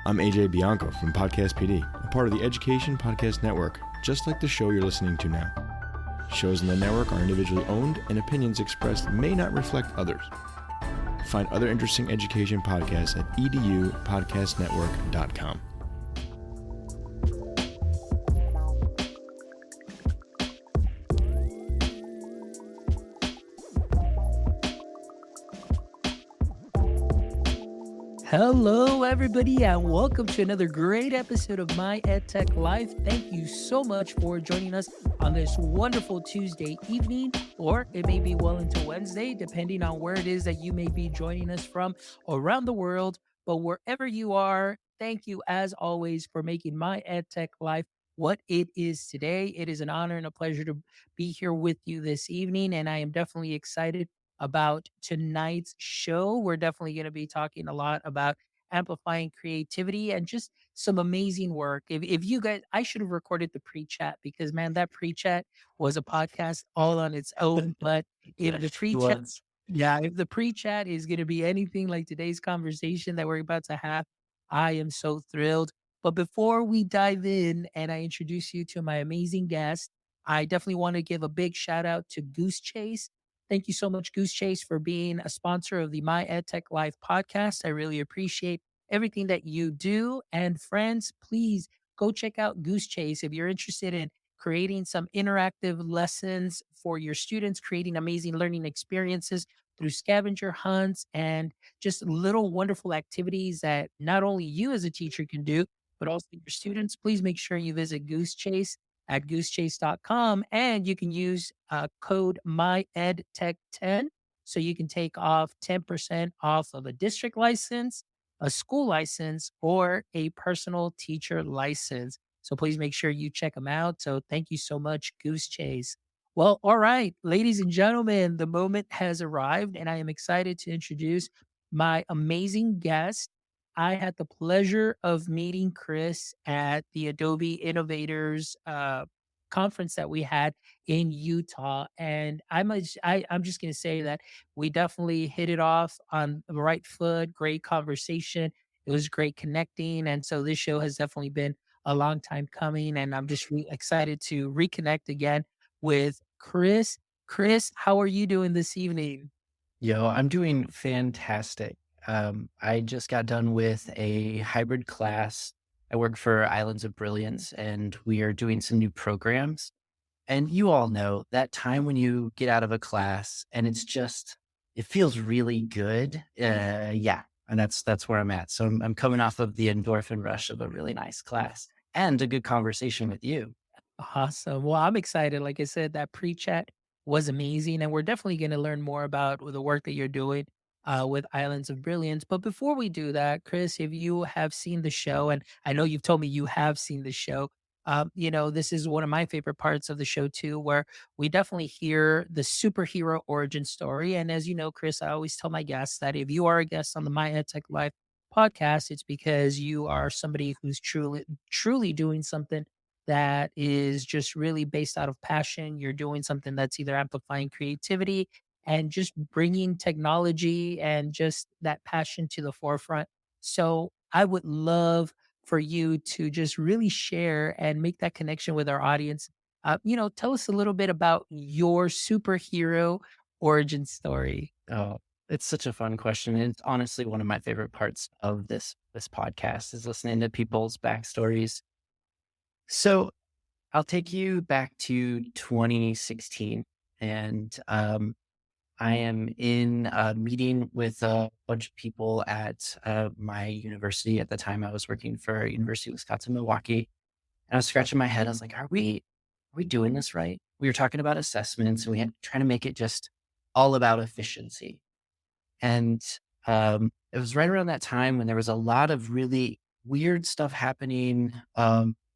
I'm AJ Bianco from Podcast PD, a part of the Education Podcast Network, just like the show you're listening to now. Shows in the network are individually owned, and opinions expressed may not reflect others. Find other interesting education podcasts at edupodcastnetwork.com. Hello, everybody, and welcome to another great episode of My EdTech Life. Thank you so much for joining us on this wonderful Tuesday evening, or it may be well into Wednesday, depending on where it is that you may be joining us from around the world. But wherever you are, thank you as always for making My EdTech Life what it is today. It is an honor and a pleasure to be here with you this evening, and I am definitely excited about tonight's show. We're definitely going to be talking a lot about amplifying creativity and just some amazing work. If you guys, I should have recorded the pre chat because, man, that pre chat was a podcast all on its own. But if the pre chat, yeah, if the pre chat is going to be anything like today's conversation that we're about to have, I am so thrilled. But before we dive in and I introduce you to my amazing guest, I definitely want to give a big shout out to Goose Chase. Thank you so much, Goose Chase, for being a sponsor of the My EdTech Live podcast. I really appreciate everything that you do. And friends, please go check out Goose Chase if you're interested in creating some interactive lessons for your students, creating amazing learning experiences through scavenger hunts and just little wonderful activities that not only you as a teacher can do, but also your students. Please make sure you visit Goose Chase at goosechase.com, and you can use code MyEdTech10 so you can take off 10% off of a district license, a school license, or a personal teacher license. So please make sure you check them out. So thank you so much, Goose Chase. Well, all right, ladies and gentlemen, the moment has arrived, and I am excited to introduce my amazing guest. I had the pleasure of meeting Chris at the Adobe Innovators conference that we had in Utah, and I'm just going to say that we definitely hit it off on the right foot. Great conversation. It was great connecting, and so this show has definitely been a long time coming, and I'm just excited to reconnect again with Chris. Chris, how are you doing this evening? Yo, I'm doing fantastic. I just got done with a hybrid class. I work for Islands of Brilliance, and we are doing some new programs. And you all know that time when you get out of a class and it feels really good. Yeah, and that's where I'm at. So I'm coming off of the endorphin rush of a really nice class and a good conversation with you. Awesome. Well, I'm excited. Like I said, that pre chat was amazing. And we're definitely going to learn more about the work that you're doing with Islands of Brilliance. But before we do that, Chris, if you have seen the show, and I know you've told me you have seen the show, this is one of my favorite parts of the show, too, where we definitely hear the superhero origin story. And as you know, Chris, I always tell my guests that if you are a guest on the My EdTech Live podcast, it's because you are somebody who's truly doing something that is just really based out of passion. You're doing something that's either amplifying creativity and just bringing technology and just that passion to the forefront. So I would love for you to just really share and make that connection with our audience. Tell us a little bit about your superhero origin story. Oh, it's such a fun question. And it's honestly one of my favorite parts of this podcast is listening to people's backstories. So I'll take you back to 2016, and I am in a meeting with a bunch of people at my university. At the time, I was working for University of Wisconsin-Milwaukee, and I was scratching my head. I was like, "Are we doing this right?" We were talking about assessments, and we had trying to make it just all about efficiency. And it was right around that time when there was a lot of really weird stuff happening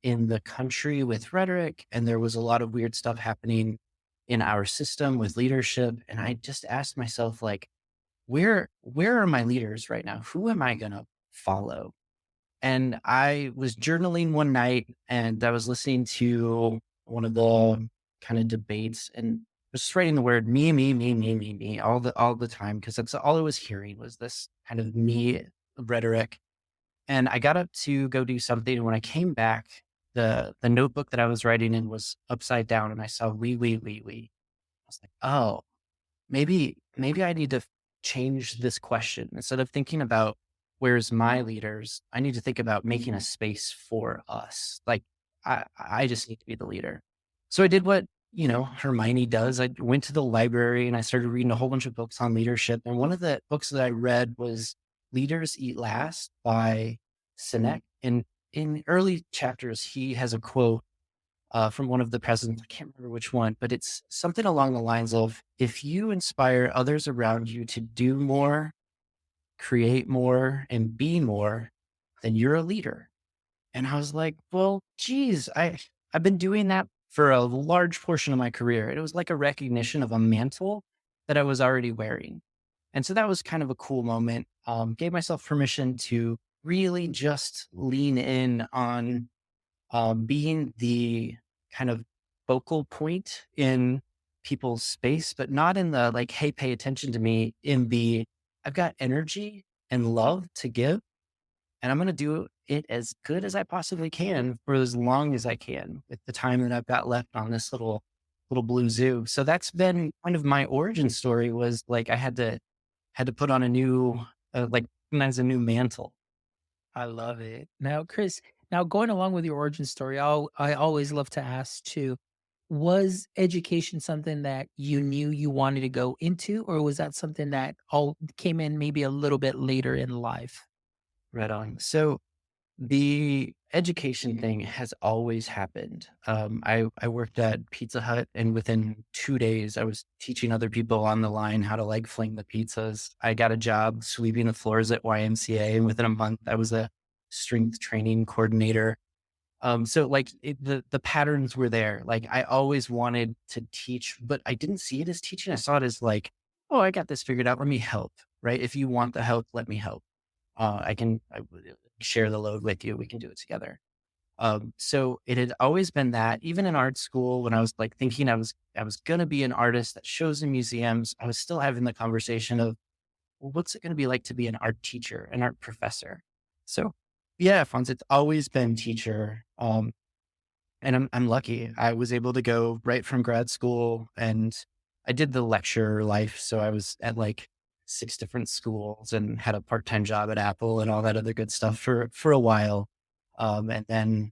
in the country with rhetoric, and there was a lot of weird stuff happening in our system with leadership. And I just asked myself, like, where are my leaders right now? Who am I gonna follow? And I was journaling one night, and I was listening to one of the kind of debates, and was just writing the word me all the time, because that's all I was hearing was this kind of me rhetoric. And I got up to go do something. And when I came back, the notebook that I was writing in was upside down, and I saw we. I was like, oh, maybe I need to change this question. Instead of thinking about where's my leaders, I need to think about making a space for us. Like I just need to be the leader. So I did what, Hermione does. I went to the library and I started reading a whole bunch of books on leadership. And one of the books that I read was Leaders Eat Last by Sinek. And in early chapters, he has a quote from one of the presidents. I can't remember which one, but it's something along the lines of, if you inspire others around you to do more, create more, and be more, then you're a leader. And I was like, well, geez, I've been doing that for a large portion of my career. It was like a recognition of a mantle that I was already wearing. And so that was kind of a cool moment. Gave myself permission to really just lean in on being the kind of focal point in people's space, but not in the like, hey, pay attention to me, in the, I've got energy and love to give, and I'm going to do it as good as I possibly can for as long as I can with the time that I've got left on this little blue zoo. So that's been kind of my origin story, was like, I had to put on a new, like, recognize a new mantle. I love it. Now, Chris, now going along with your origin story, I always love to ask too, was education something that you knew you wanted to go into, or was that something that all came in maybe a little bit later in life? Right on. So the education thing has always happened. I worked at Pizza Hut, and within 2 days, I was teaching other people on the line how to like fling the pizzas. I got a job sweeping the floors at YMCA, and within a month, I was a strength training coordinator. So like the patterns were there. Like I always wanted to teach, but I didn't see it as teaching. I saw it as like, oh, I got this figured out. Let me help. Right? If you want the help, let me help. I would share the load with you. We can do it together. So it had always been that. Even in art school, when I was like thinking I was going to be an artist that shows in museums, I was still having the conversation of, well, what's it going to be like to be an art teacher, an art professor? So yeah, Fonz, it's always been teacher. And I'm lucky. I was able to go right from grad school, and I did the lecture life. So I was at like 6 different schools and had a part-time job at Apple and all that other good stuff for a while. And then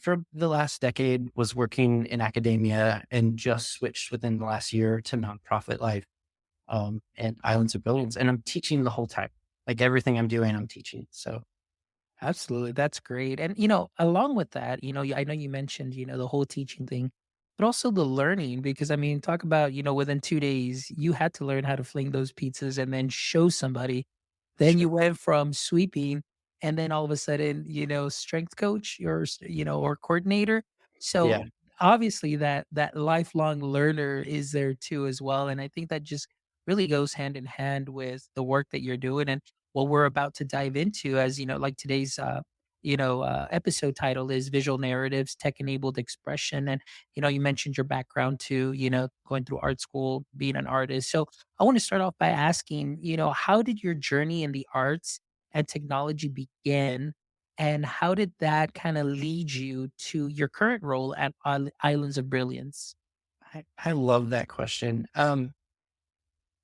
for the last decade was working in academia, and just switched within the last year to nonprofit life, and Islands of Brilliance. And I'm teaching the whole time. Like everything I'm doing, I'm teaching. So Absolutely. That's great. And, along with that, I know you mentioned, the whole teaching thing, but also the learning, because I mean, talk about, within 2 days, you had to learn how to fling those pizzas and then show somebody. Then you sure. went from sweeping and then all of a sudden, strength coach or coordinator. Yeah. So obviously that lifelong learner is there too as well. And I think that just really goes hand in hand with the work that you're doing and what we're about to dive into, as like today's episode title is visual narratives, tech enabled expression. And you mentioned your background too, going through art school, being an artist. So I want to start off by asking, how did your journey in the arts and technology begin? And how did that kind of lead you to your current role at Islands of Brilliance? I love that question.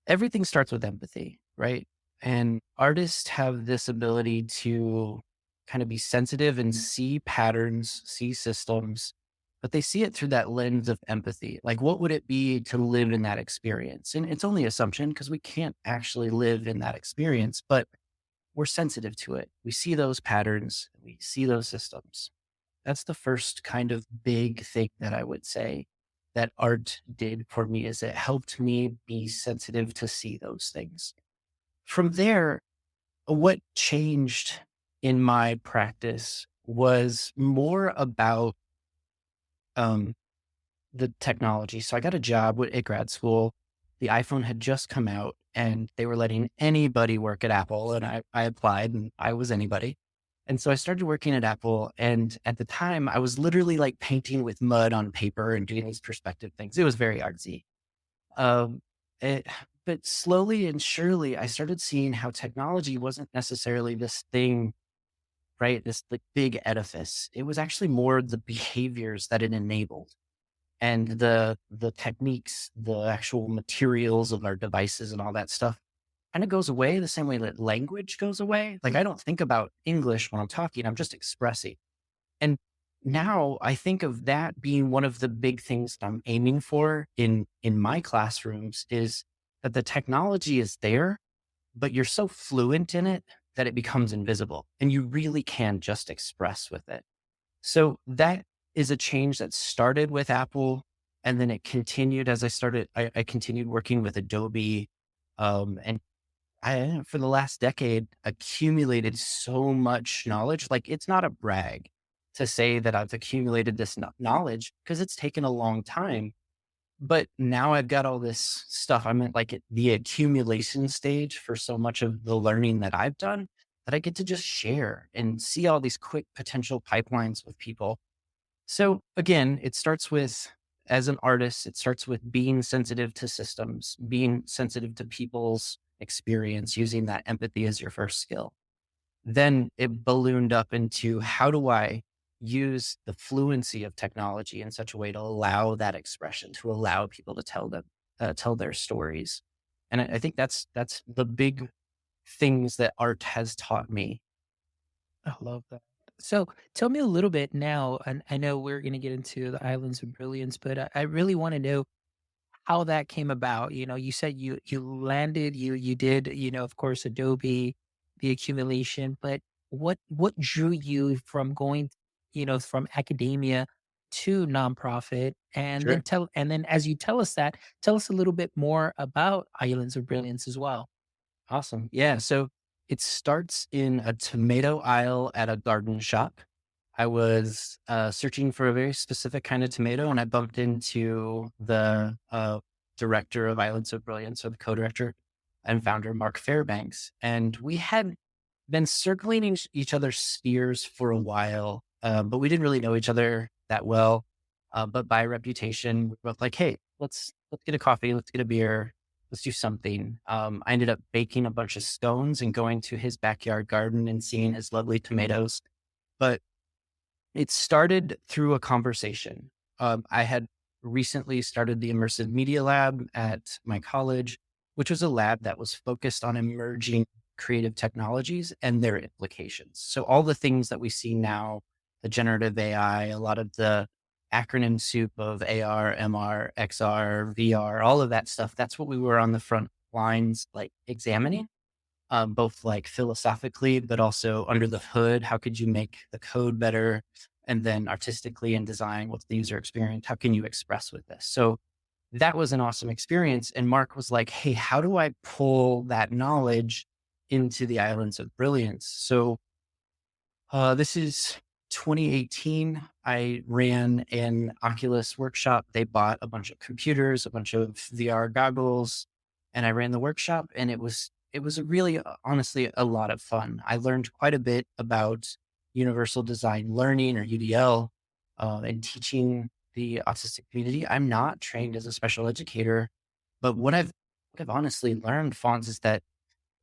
Everything starts with empathy, right? And artists have this ability to kind of be sensitive and see patterns, see systems, but they see it through that lens of empathy. Like, what would it be to live in that experience? And it's only assumption because we can't actually live in that experience, but we're sensitive to it. We see those patterns, we see those systems. That's the first kind of big thing that I would say that art did for me, is it helped me be sensitive to see those things. From there, what changed in my practice was more about um, the technology. So I got a job at grad school. The iPhone had just come out, and they were letting anybody work at Apple. And I applied, and I was anybody. And so I started working at Apple. And at the time, I was literally like painting with mud on paper and doing these perspective things. It was very artsy. Um, it, but slowly and surely, I started seeing how technology wasn't necessarily this thing right? This like big edifice. It was actually more the behaviors that it enabled and the techniques, the actual materials of our devices and all that stuff kind of goes away the same way that language goes away. Like I don't think about English when I'm talking, I'm just expressing. And now I think of that being one of the big things that I'm aiming for in my classrooms is that the technology is there, but you're so fluent in it that it becomes invisible and you really can just express with it. So that is a change that started with Apple and then it continued as I continued working with Adobe. And I, for the last decade, accumulated so much knowledge. Like it's not a brag to say that I've accumulated this knowledge because it's taken a long time. But now I've got all this stuff. I'm at like at the accumulation stage for so much of the learning that I've done that I get to just share and see all these quick potential pipelines with people. So again, it starts with, as an artist, it starts with being sensitive to systems, being sensitive to people's experience, using that empathy as your first skill. Then it ballooned up into how do I use the fluency of technology in such a way to allow that expression, to allow people to tell their stories. And I think that's the big things that art has taught me. I love that. So tell me a little bit now, and I know we're going to get into the Islands of Brilliance, but I really want to know how that came about. You said you landed, you did, of course, Adobe, the accumulation, but what drew you from going, from academia to nonprofit, and then Sure. as you tell us that, tell us a little bit more about Islands of Brilliance as well. Awesome. Yeah. So it starts in a tomato aisle at a garden shop. I was searching for a very specific kind of tomato, and I bumped into the director of Islands of Brilliance, or the co-director and founder, Mark Fairbanks. And we had been circling each other's spheres for a while, but we didn't really know each other that well. But by reputation, we were both like, hey, let's get a coffee, let's get a beer, let's do something. I ended up baking a bunch of scones and going to his backyard garden and seeing his lovely tomatoes. But it started through a conversation. I had recently started the Immersive Media Lab at my college, which was a lab that was focused on emerging creative technologies and their implications. So all the things that we see now, the generative AI, a lot of the acronym soup of AR, MR, XR, VR, all of that stuff, that's what we were on the front lines, like examining, both like philosophically, but also under the hood. How could you make the code better? And then artistically in design, what's the user experience? How can you express with this? So that was an awesome experience. And Mark was like, hey, how do I pull that knowledge into the Islands of Brilliance? So this is 2018. I ran an Oculus workshop. They bought a bunch of computers, a bunch of VR goggles, and I ran the workshop. And it was really, honestly, a lot of fun. I learned quite a bit about Universal Design Learning, or UDL, and teaching the autistic community. I'm not trained as a special educator, but what I've honestly learned, Fonz, is that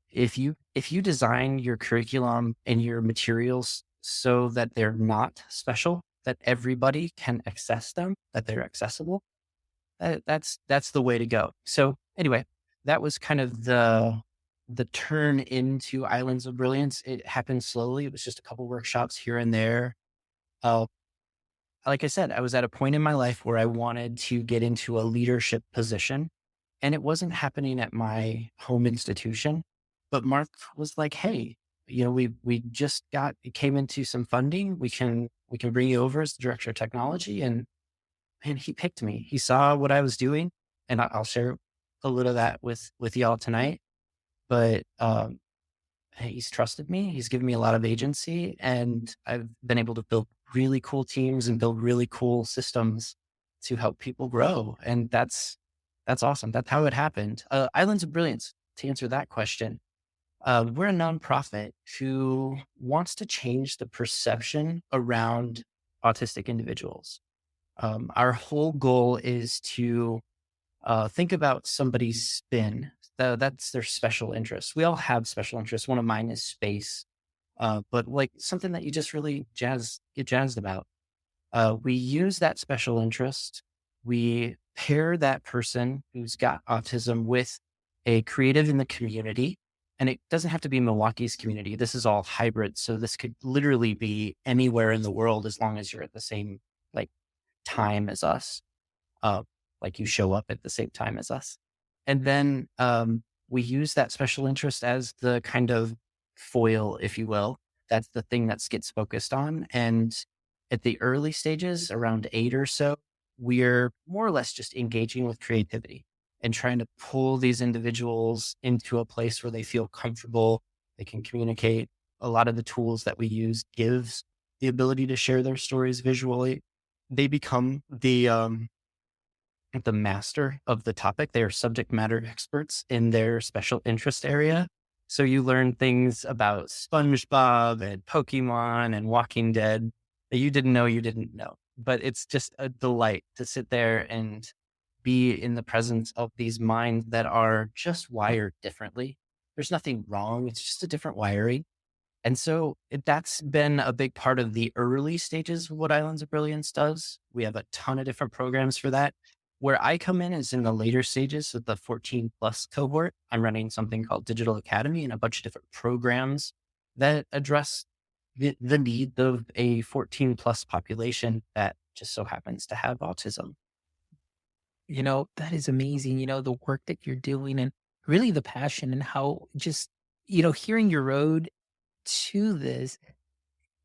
if you design your curriculum and your materials so that they're not special, that everybody can access them, that they're accessible, that's the way to go. So anyway, that was kind of the turn into Islands of Brilliance. It happened slowly. It was just a couple workshops here and there. Uh, like I said, I was at a point in my life where I wanted to get into a leadership position, and it wasn't happening at my home institution. But Mark was like, "Hey, we just came into some funding. We can bring you over as the director of technology." And he picked me. He saw what I was doing, and I'll share a little of that with y'all tonight. But he's trusted me. He's given me a lot of agency, and I've been able to build really cool teams and build really cool systems to help people grow. And that's awesome. That's how it happened. Islands of Brilliance, to answer that question. We're a nonprofit who wants to change the perception around autistic individuals. Our whole goal is to think about somebody's spin. That's their special interest. We all have special interests. One of mine is space. but like something that you just really get jazzed about. We use that special interest. We pair that person who's got autism with a creative in the community. And it doesn't have to be Milwaukee's community. This is all hybrid. So this could literally be anywhere in the world as long as you're at the same like time as us. Like you show up at the same time as us. And then we use that special interest as the kind of foil, if you will. That's the thing that gets focused on. And at the early stages, around 8 or so, we're more or less just engaging with creativity and trying to pull these individuals into a place where they feel comfortable, they can communicate. A lot of the tools that we use gives the ability to share their stories visually. They become the master of the topic. They are subject matter experts in their special interest area. So you learn things about SpongeBob and Pokemon and Walking Dead that you didn't know. But it's just a delight to sit there and be in the presence of these minds that are just wired differently. There's nothing wrong. It's just a different wiring. And so that's been a big part of the early stages of what Islands of Brilliance does. We have a ton of different programs for that. Where I come in is in the later stages of the 14 plus cohort. I'm running something called Digital Academy and a bunch of different programs that address the needs of a 14 plus population that just so happens to have autism. That is amazing, the work that you're doing and really the passion and how just, hearing your road to this,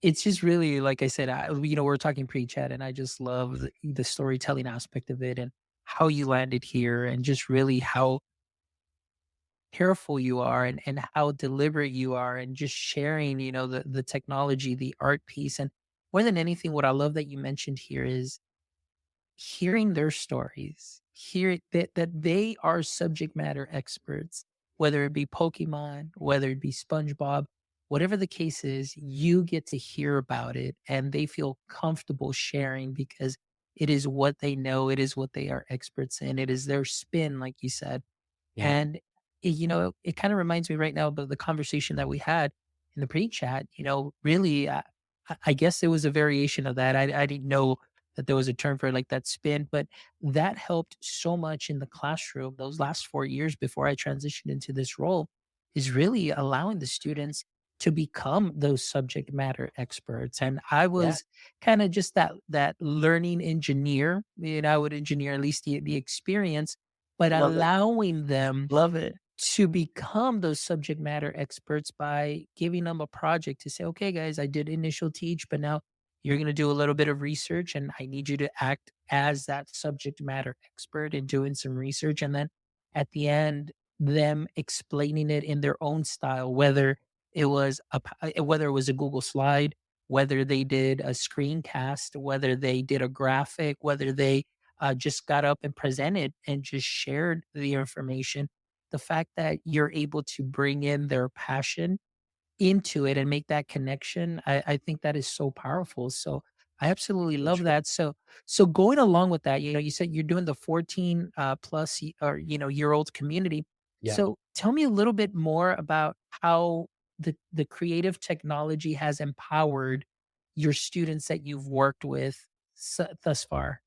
it's just really, like I said, we're talking pre-chat and I just love the storytelling aspect of it and how you landed here and just really how careful you are and how deliberate you are and just sharing, the technology, the art piece. And more than anything, what I love that you mentioned here is hearing their stories, hear that they are subject matter experts, whether it be Pokemon, whether it be SpongeBob, whatever the case is, you get to hear about it and they feel comfortable sharing because it is what they know, it is what they are experts in, it is their spin, like you said. Yeah. And it kind of reminds me right now about the conversation that we had in the pre-chat. Really, I guess it was a variation of that. I didn't know that there was a term for it, like that spin, but that helped so much in the classroom. Those last 4 years before I transitioned into this role is really allowing the students to become those subject matter experts. And I Yeah. was kind of just that learning engineer. I would engineer at least the experience, but Love it. allowing them Love it. to become those subject matter experts by giving them a project to say, okay, guys, I did initial teach, but now you're going to do a little bit of research and I need you to act as that subject matter expert in doing some research. And then at the end, them explaining it in their own style, whether whether it was a Google slide, whether they did a screencast, whether they did a graphic, whether they just got up and presented and just shared the information. The fact that you're able to bring in their passion into it and make that connection, I think that is so powerful. So I absolutely So love true. that. So going along with that, you said you're doing the 14 plus or year old community. Yeah. So tell me a little bit more about how the creative technology has empowered your students that you've worked with thus far.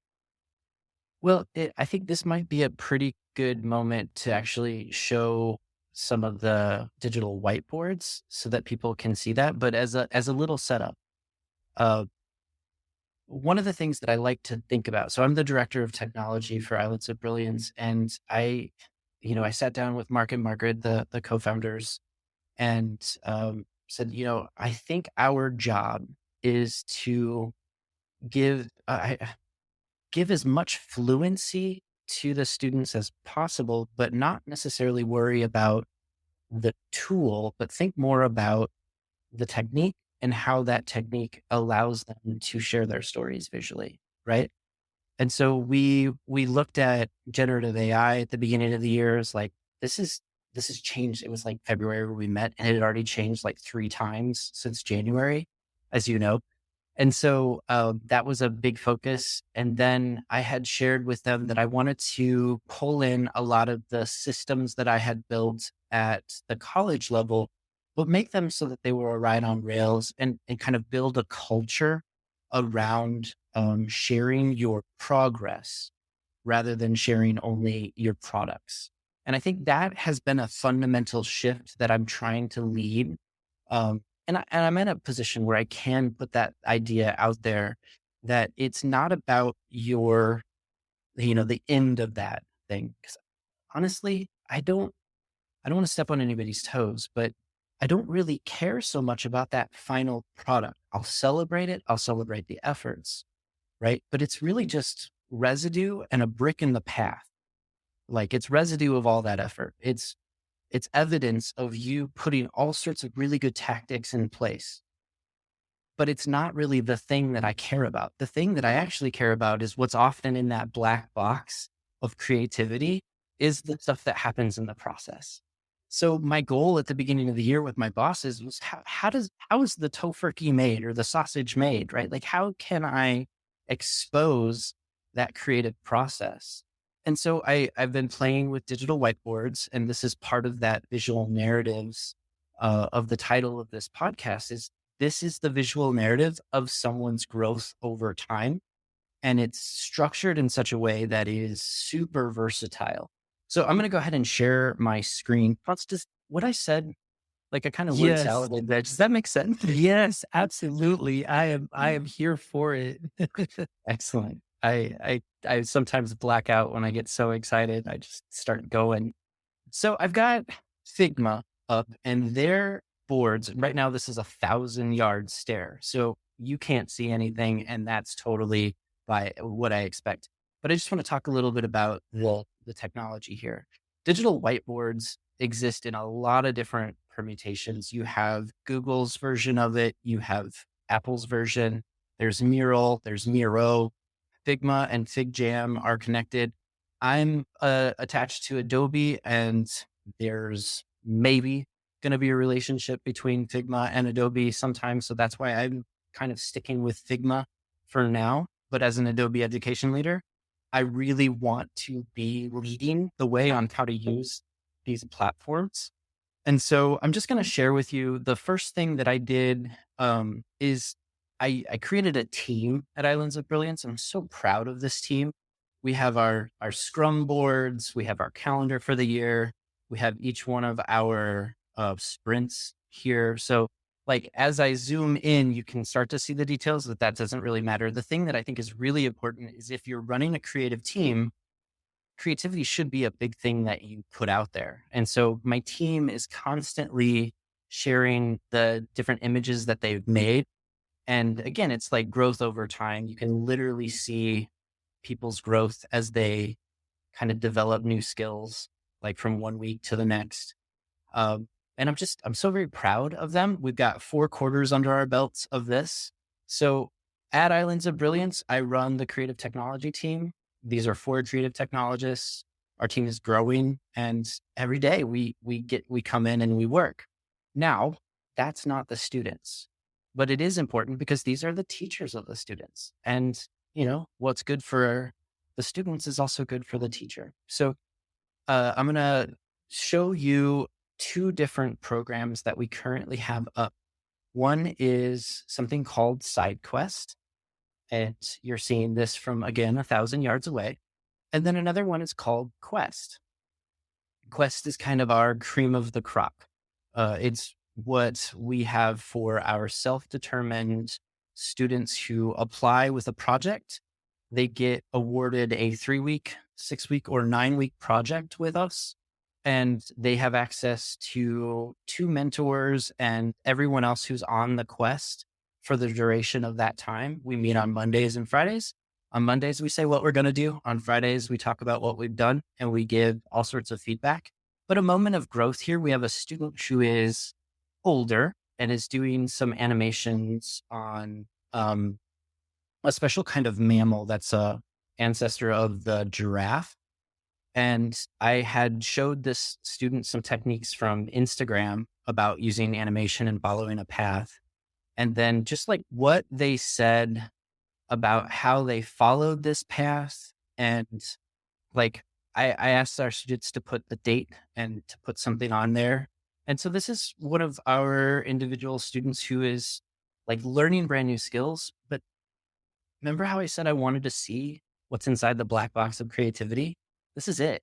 Well, I think this might be a pretty good moment to actually show some of the digital whiteboards so that people can see that. But as a little setup, uh, one of the things that I like to think about. So I'm the director of technology for Islands of Brilliance, and I sat down with Mark and Margaret, the co-founders, and said, I think our job is to give. Give as much fluency to the students as possible, but not necessarily worry about the tool, but think more about the technique and how that technique allows them to share their stories visually, right? And so we looked at generative AI at the beginning of the year. It's like this has changed. It was like February where we met, and it had already changed like 3 times since January, as you know. And so that was a big focus. And then I had shared with them that I wanted to pull in a lot of the systems that I had built at the college level, but make them so that they will ride on rails and kind of build a culture around sharing your progress rather than sharing only your products. And I think that has been a fundamental shift that I'm trying to lead. And I'm in a position where I can put that idea out there that it's not about the end of that thing. 'Cause honestly, I don't want to step on anybody's toes, but I don't really care so much about that final product. I'll celebrate it. I'll celebrate the efforts, right? But it's really just residue and a brick in the path. Like it's residue of all that effort. It's evidence of you putting all sorts of really good tactics in place, but it's not really the thing that I care about. The thing that I actually care about is what's often in that black box of creativity is the stuff that happens in the process. So my goal at the beginning of the year with my bosses was how is the tofurkey made or the sausage made, right? Like how can I expose that creative process? And so I've been playing with digital whiteboards, and this is part of that visual narratives of the title of this podcast is this is the visual narrative of someone's growth over time. And it's structured in such a way that is super versatile. So I'm going to go ahead and share my screen. Franz, does what I said, like I kind of word Yes. salad there, does that make sense? Yes, absolutely. I am here for it. Excellent. I sometimes black out when I get so excited. I just start going. So I've got Figma up and their boards. Right now, this is 1,000-yard stare. So you can't see anything. And that's totally by what I expect. But I just want to talk a little bit about the technology here. Digital whiteboards exist in a lot of different permutations. You have Google's version of it. You have Apple's version. There's Mural. There's Miro. Figma and FigJam are connected. I'm attached to Adobe, and there's maybe going to be a relationship between Figma and Adobe sometime. So that's why I'm kind of sticking with Figma for now. But as an Adobe education leader, I really want to be leading the way on how to use these platforms. And so I'm just going to share with you the first thing that I did is I created a team at Islands of Brilliance. I'm so proud of this team. We have our Scrum boards. We have our calendar for the year. We have each one of our sprints here. So like as I zoom in, you can start to see the details, but that doesn't really matter. The thing that I think is really important is if you're running a creative team, creativity should be a big thing that you put out there. And so my team is constantly sharing the different images that they've made. And again, it's like growth over time. You can literally see people's growth as they kind of develop new skills, like from one week to the next. And I'm so very proud of them. We've got 4 quarters under our belts of this. So at Islands of Brilliance, I run the creative technology team. These are 4 creative technologists. Our team is growing, and every day we come in and we work. Now, that's not the students. But it is important because these are the teachers of the students. And, what's good for the students is also good for the teacher. So I'm going to show you 2 different programs that we currently have up. One is something called SideQuest. And you're seeing this from, again, 1,000 yards away. And then another one is called Quest. Quest is kind of our cream of the crop. It's what we have for our self-determined students who apply with a project. They get awarded a 3-week, 6-week, or 9-week project with us. And they have access to 2 mentors and everyone else who's on the quest for the duration of that time. We meet on Mondays and Fridays. On Mondays, we say what we're going to do. On Fridays, we talk about what we've done and we give all sorts of feedback. But a moment of growth here, we have a student who is older and is doing some animations on a special kind of mammal that's a ancestor of the giraffe. And I had showed this student some techniques from Instagram about using animation and following a path. And then just like what they said about how they followed this path. And like, I asked our students to put the date and to put something on there. And so this is one of our individual students who is like learning brand new skills. But remember how I said I wanted to see what's inside the black box of creativity? This is it,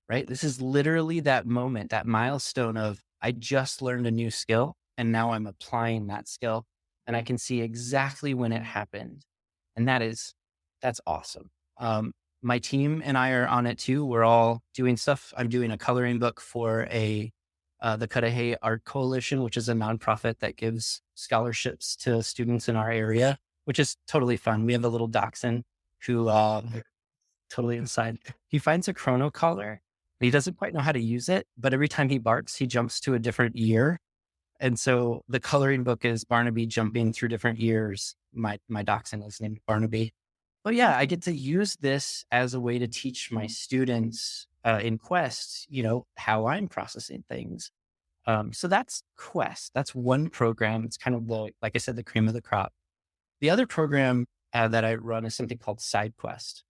right? This is literally that moment, that milestone of I just learned a new skill and now I'm applying that skill and I can see exactly when it happened. And that's awesome. My team and I are on it too. We're all doing stuff. I'm doing a coloring book for the Cudahy Art Coalition, which is a nonprofit that gives scholarships to students in our area, which is totally fun. We have a little dachshund who, totally inside, he finds a chrono collar. He doesn't quite know how to use it, but every time he barks, he jumps to a different year. And so the coloring book is Barnaby jumping through different years. My dachshund is named Barnaby. But yeah, I get to use this as a way to teach my students in Quest, how I'm processing things. So that's Quest. That's one program. It's kind of like I said, the cream of the crop. The other program that I run is something called SideQuest.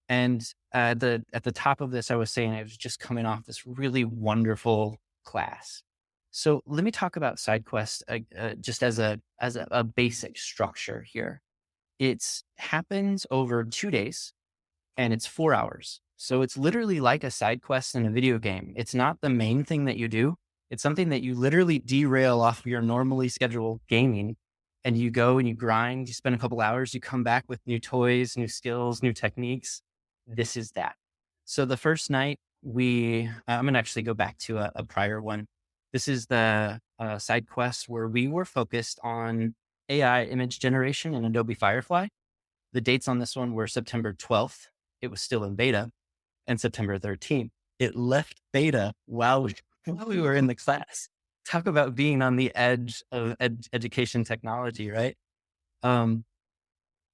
And at the top of this, I was saying I was just coming off this really wonderful class. So let me talk about SideQuest just as a basic structure here. It happens over 2 days and it's 4 hours. So it's literally like a side quest in a video game. It's not the main thing that you do. It's something that you literally derail off your normally scheduled gaming and you go and you grind, you spend a couple hours, you come back with new toys, new skills, new techniques. This is that. So the first night I'm going to actually go back to a prior one. This is the side quest where we were focused on AI image generation in Adobe Firefly. The dates on this one were September 12th. It was still in beta, and September 13th. It left beta while we were in the class. Talk about being on the edge of education technology, right?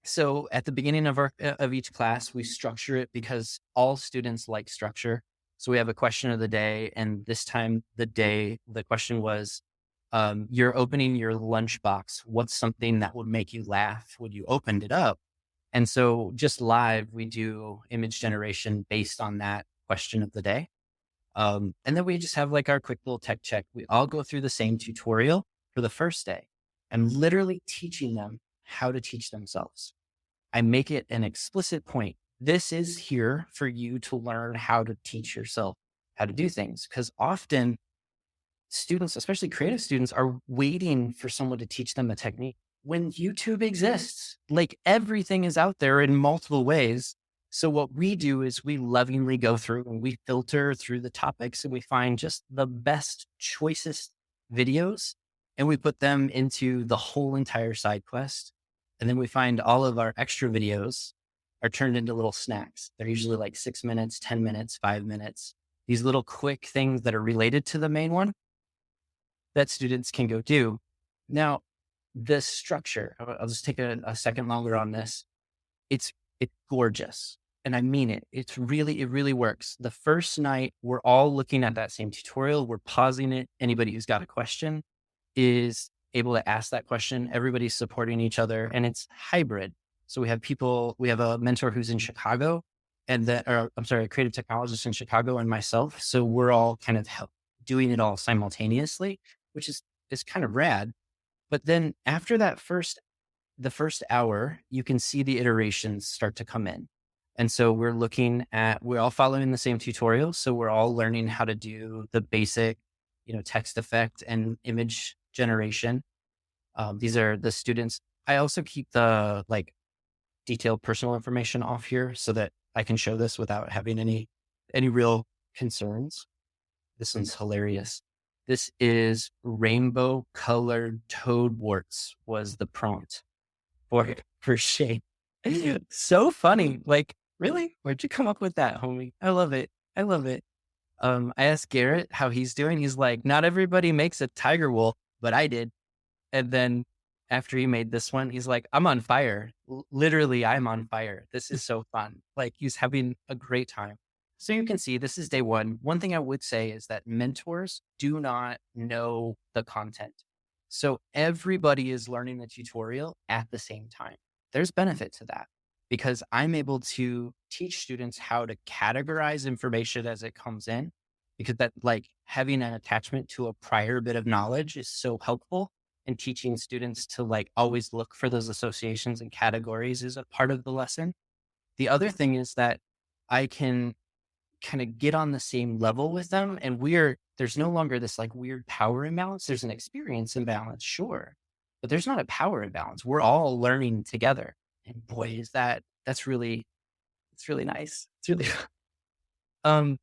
So at the beginning of each class, we structure it because all students like structure. So we have a question of the day, and this time the question was, you're opening your lunchbox. What's something that would make you laugh when you opened it up? And so just live, we do image generation based on that question of the day. And then we just have like our quick little tech check. We all go through the same tutorial for the first day. I'm literally teaching them how to teach themselves. I make it an explicit point. This is here for you to learn how to teach yourself how to do things. Because often students, especially creative students, are waiting for someone to teach them a technique when YouTube exists. Like everything is out there in multiple ways. So what we do is we lovingly go through and we filter through the topics and we find just the best, choicest videos and we put them into the whole entire side quest. And then we find all of our extra videos are turned into little snacks. They're usually like 6 minutes, 10 minutes, 5 minutes. These little quick things that are related to the main one that students can go do. Now, this structure, I'll just take a second longer on this. It's gorgeous. And I mean it. It really works. The first night, we're all looking at that same tutorial. We're pausing it. Anybody who's got a question is able to ask that question. Everybody's supporting each other and it's hybrid. So we have a mentor who's in Chicago and a creative technologist in Chicago and myself. So we're all kind of doing it all simultaneously, which is kind of rad. But then after the first hour, you can see the iterations start to come in. And so we're all following the same tutorial. So we're all learning how to do the basic, text effect and image generation. These are the students. I also keep the detailed personal information off here so that I can show this without having any real concerns. This one's hilarious. This is rainbow colored toad warts was the prompt for shade. So funny. Like, really? Where'd you come up with that, homie? I love it. I asked Garrett how he's doing. He's like, not everybody makes a tiger wool, but I did. And then after he made this one, he's like, I'm on fire. Literally, I'm on fire. This is so fun. Like he's having a great time. So you can see this is day one. One thing I would say is that mentors do not know the content. So everybody is learning the tutorial at the same time. There's benefit to that because I'm able to teach students how to categorize information as it comes in because that like having an attachment to a prior bit of knowledge is so helpful. And teaching students to like always look for those associations and categories is a part of the lesson. The other thing is that I can kind of get on the same level with them, and there's no longer this like weird power imbalance. There's an experience imbalance, sure, but there's not a power imbalance. We're all learning together. And boy, that's really, it's really nice. It's really, um,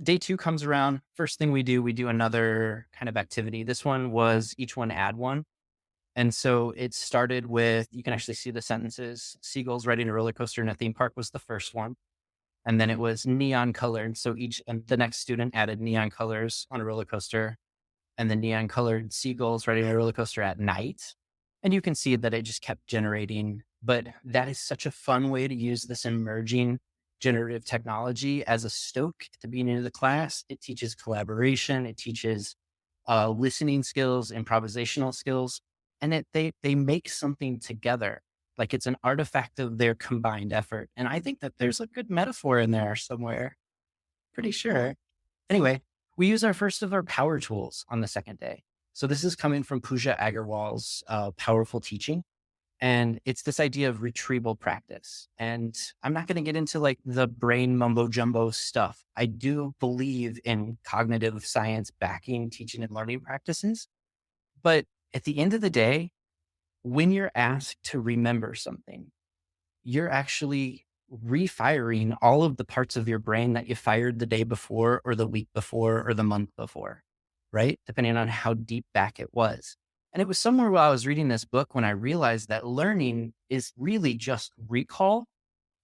day 2 comes around. First thing we do another kind of activity. This one was each one add one. And so it started with, you can actually see the sentences. Seagulls riding a roller coaster in a theme park was the first one. And then it was neon colored. So and the next student added neon colors on a roller coaster, and the neon colored seagulls riding a roller coaster at night. And you can see that it just kept generating. But that is such a fun way to use this emerging generative technology as a stoke at the beginning of the class. It teaches collaboration. It teaches listening skills, improvisational skills, and they make something together. Like it's an artifact of their combined effort. And I think that there's a good metaphor in there somewhere. Pretty sure. Anyway, we use our first of our power tools on the second day. So this is coming from Pooja Agarwal's Powerful Teaching. And it's this idea of retrieval practice. And I'm not going to get into like the brain mumbo jumbo stuff. I do believe in cognitive science backing teaching and learning practices. But at the end of the day, when you're asked to remember something, you're actually refiring all of the parts of your brain that you fired the day before or the week before or the month before, right? Depending on how deep back it was. And it was somewhere while I was reading this book when I realized that learning is really just recall,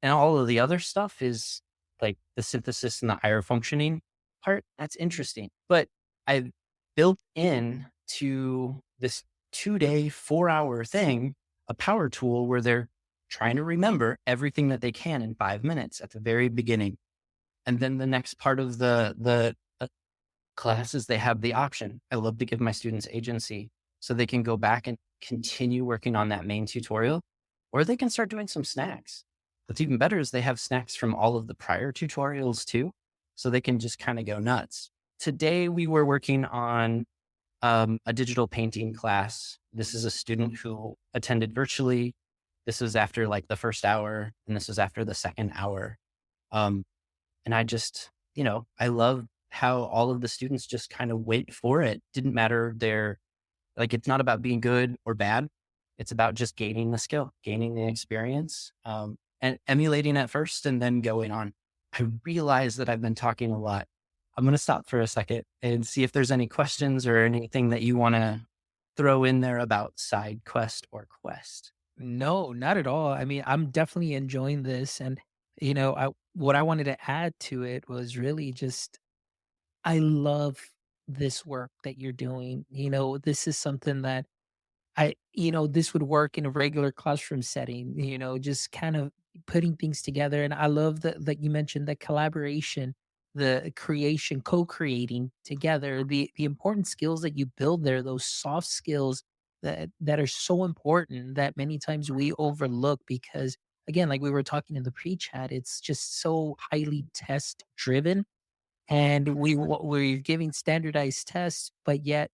and all of the other stuff is like the synthesis and the higher functioning part. That's interesting. But I built in to this 2-day, 4-hour thing, a power tool where they're trying to remember everything that they can in 5 minutes at the very beginning. And then the next part of the classes, they have the option. I love to give my students agency so they can go back and continue working on that main tutorial, or they can start doing some snacks. What's even better is they have snacks from all of the prior tutorials too, so they can just kind of go nuts. Today, we were working on a digital painting class. This is a student who attended virtually. This was after like the first hour, and this was after the second hour. And I just, I love how all of the students just kind of wait for it. Didn't matter it's not about being good or bad. It's about just gaining the skill, gaining the experience, and emulating at first and then going on. I realize that I've been talking a lot. I'm going to stop for a second and see if there's any questions or anything that you want to throw in there about side quest or quest. No, not at all. I mean, I'm definitely enjoying this. And, what I wanted to add to it was really just, I love this work that you're doing. This is something that this would work in a regular classroom setting, just kind of putting things together. And I love that you mentioned the collaboration, the creation, co-creating together, the important skills that you build there, those soft skills that are so important that many times we overlook because again, like we were talking in the pre-chat, it's just so highly test driven and we're giving standardized tests, but yet,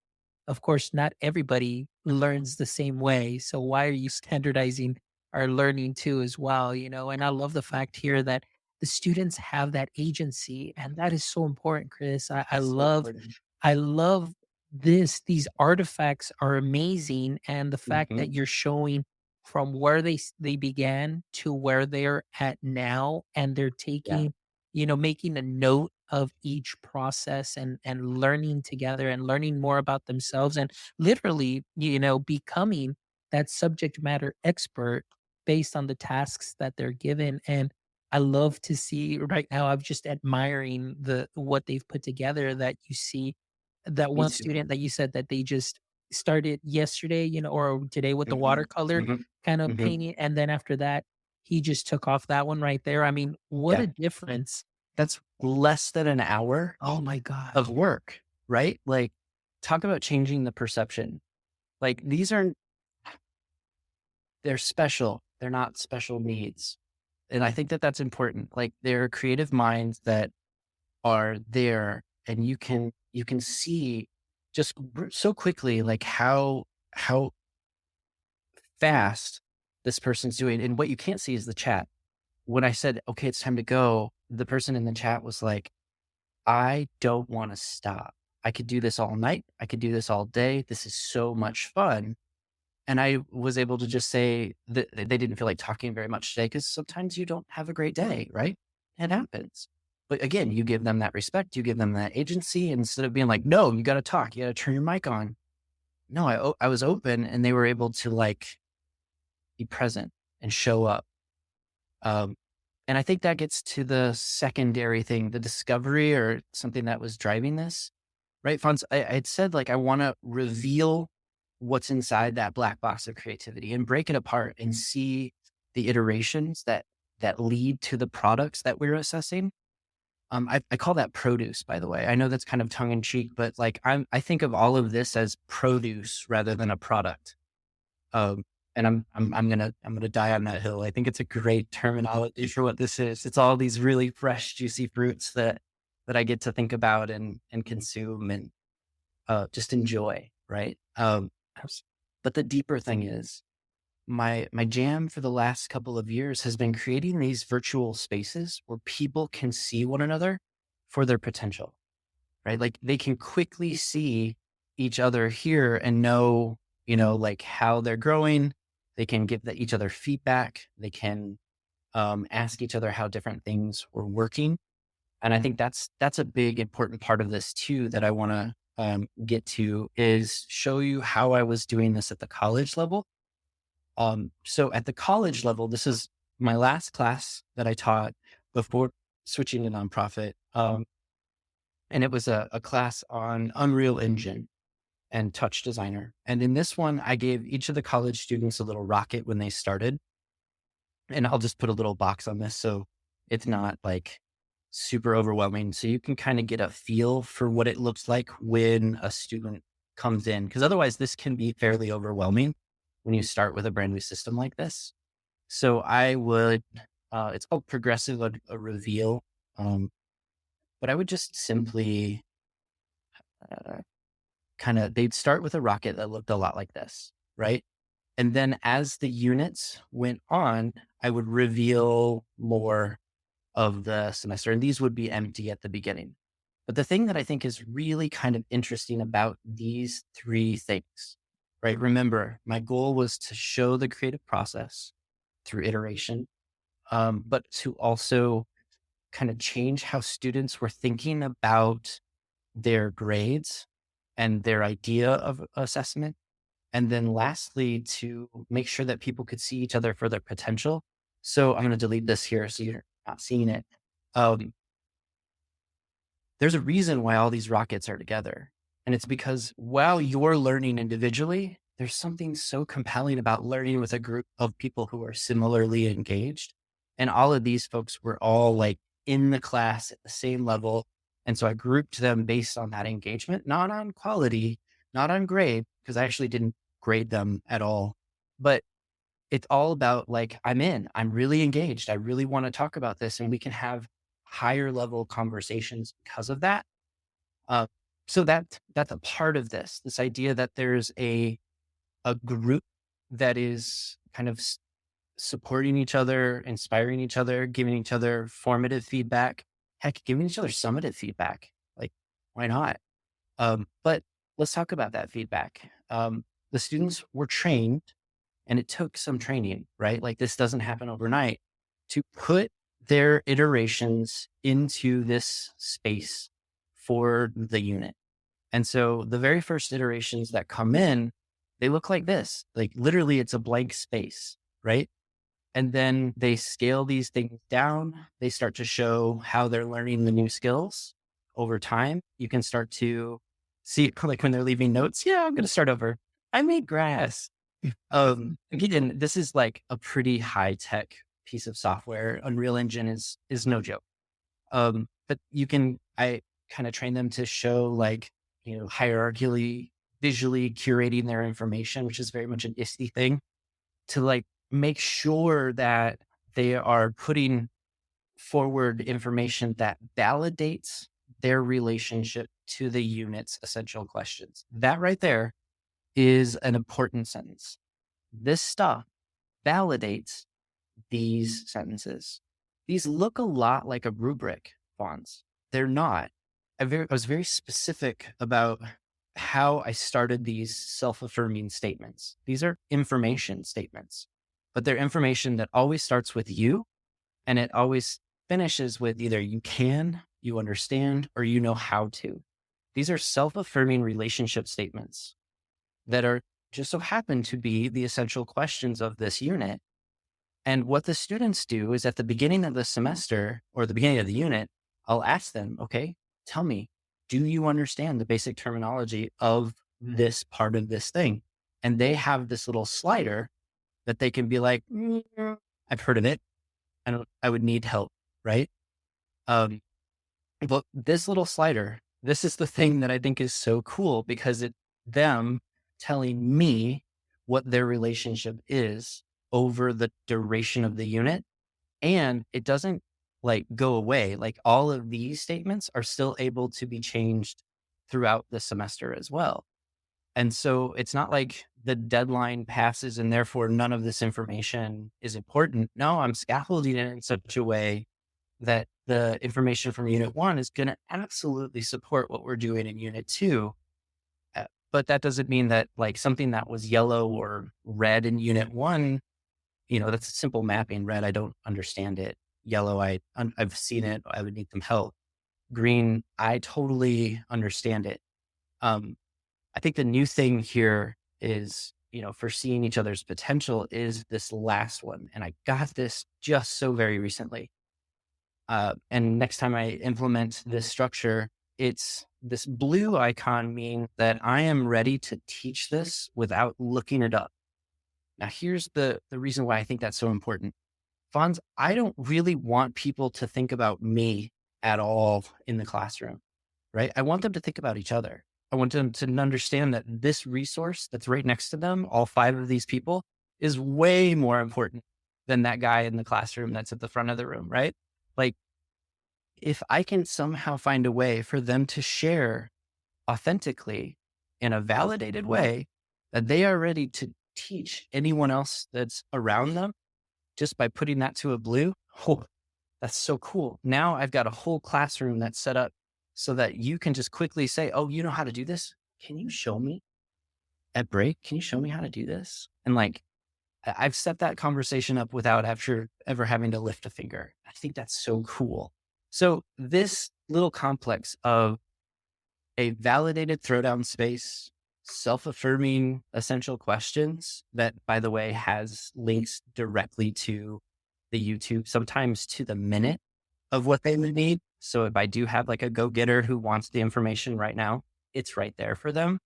of course, not everybody learns the same way. So why are you standardizing our learning too as well? And I love the fact here that the students have that agency, and that is so important, Chris. So important. I love these artifacts are amazing, and the fact Mhm. that you're showing from where they began to where they're at now, and they're Yeah. taking, making a note of each process and learning together and learning more about themselves and literally, becoming that subject matter expert based on the tasks that they're given. And I love to see right now, I'm just admiring what they've put together that you see that Me one too. student that you said that they just started yesterday, or today with the Mhm. watercolor Mhm. kind of Mhm. painting. And then after that, he just took off that one right there. I mean, what Yeah. a difference. That's less than an hour Oh my gosh. of work, right? Like, talk about changing the perception. Like, they're special. They're not special needs. And I think that that's important. Like, they're creative minds that are there and you can see just so quickly like how fast this person's doing. And what you can't see is the chat. When I said, okay, it's time to go, the person in the chat was like, I don't want to stop. I could do this all night. I could do this all day. This is so much fun. And I was able to just say that they didn't feel like talking very much today because sometimes you don't have a great day, right? It happens. But again, you give them that respect, you give them that agency instead of being like, no, you got to talk, you got to turn your mic on. No, I was open and they were able to like be present and show up. And I think that gets to the secondary thing, the discovery or something that was driving this, right? Fonz, I had said like, I want to reveal what's inside that black box of creativity and break it apart and see the iterations that lead to the products that we're assessing. I call that produce, by the way. I know that's kind of tongue in cheek, but like I think of all of this as produce rather than a product. And I'm gonna die on that hill. I think it's a great terminology for what this is. It's all these really fresh, juicy fruits that I get to think about and consume and just enjoy, right? But the deeper thing is my jam for the last couple of years has been creating these virtual spaces where people can see one another for their potential, right? Like they can quickly see each other here and know, like how they're growing. They can give each other feedback. They can ask each other how different things were working. And I think that's a big important part of this too, that I want to get to is show you how I was doing this at the college level. So at the college level, this is my last class that I taught before switching to nonprofit. And it was a class on Unreal Engine and Touch Designer. And in this one, I gave each of the college students a little rocket when they started. And I'll just put a little box on this so it's not like super overwhelming. So you can kind of get a feel for what it looks like when a student comes in. Because otherwise, this can be fairly overwhelming when you start with a brand new system like this. So I would, it's called progressive a reveal. But I would just simply they'd start with a rocket that looked a lot like this, right? And then as the units went on, I would reveal more of the semester, and these would be empty at the beginning. But the thing that I think is really kind of interesting about these three things, right? Remember, my goal was to show the creative process through iteration, but to also kind of change how students were thinking about their grades and their idea of assessment. And then lastly, to make sure that people could see each other for their potential. So I'm going to delete this here so you're not seeing it. There's a reason why all these rockets are together. And it's because while you're learning individually, there's something so compelling about learning with a group of people who are similarly engaged. And all of these folks were all like in the class at the same level. And so I grouped them based on that engagement, not on quality, not on grade, because I actually didn't grade them at all. But it's all about like, I'm really engaged. I really want to talk about this, and we can have higher level conversations because of that. So that's a part of this idea that there's a group that is kind of supporting each other, inspiring each other, giving each other formative feedback, heck, giving each other summative feedback. Like, why not? But let's talk about that feedback. The students were trained, and it took some training, right? Like this doesn't happen overnight, to put their iterations into this space for the unit. And so the very first iterations that come in, they look like this, like literally it's a blank space, right? And then they scale these things down. They start to show how they're learning the new skills over time. You can start to see it like when they're leaving notes. Yeah, I'm going to start over. I made grass. Again, this is like a pretty high tech piece of software. Unreal Engine is no joke. But I kind of train them to show like, hierarchically, visually curating their information, which is very much an ISTE thing, to like make sure that they are putting forward information that validates their relationship to the unit's essential questions. That right there is an important sentence. This stuff validates these sentences. These look a lot like a rubric, Fonz. They're not. I was very specific about how I started these self-affirming statements. These are information statements, but they're information that always starts with you, and it always finishes with either you can, you understand, or you know how to. These are self-affirming relationship statements that are just so happen to be the essential questions of this unit. And what the students do is at the beginning of the semester or the beginning of the unit, I'll ask them, okay, tell me, do you understand the basic terminology of this part of this thing? And they have this little slider that they can be like, I've heard of it. I would need help, right? But this little slider, this is the thing that I think is so cool because it's them telling me what their relationship is over the duration of the unit. And it doesn't like go away. Like all of these statements are still able to be changed throughout the semester as well. And so it's not like the deadline passes and therefore none of this information is important. No, I'm scaffolding it in such a way that the information from unit 1 is going to absolutely support what we're doing in unit 2. But that doesn't mean that like something that was yellow or red in unit 1, that's a simple mapping. Red, I don't understand it. Yellow, I've seen it. I would need some help. Green, I totally understand it. I think the new thing here is, for seeing each other's potential is this last one. And I got this just so very recently. And next time I implement this structure, it's this blue icon means that I am ready to teach this without looking it up. Now, here's the reason why I think that's so important. Fonz, I don't really want people to think about me at all in the classroom, right? I want them to think about each other. I want them to understand that this resource that's right next to them, all 5 of these people, is way more important than that guy in the classroom that's at the front of the room, right? Like, if I can somehow find a way for them to share authentically in a validated way that they are ready to teach anyone else that's around them just by putting that to a blue, that's so cool. Now I've got a whole classroom that's set up so that you can just quickly say, oh, you know how to do this? Can you show me at break? Can you show me how to do this? And like, I've set that conversation up without ever having to lift a finger. I think that's so cool. So this little complex of a validated throwdown space, self-affirming essential questions that, by the way, has links directly to the YouTube, sometimes to the minute of what they would need. So if I do have like a go-getter who wants the information right now, it's right there for them.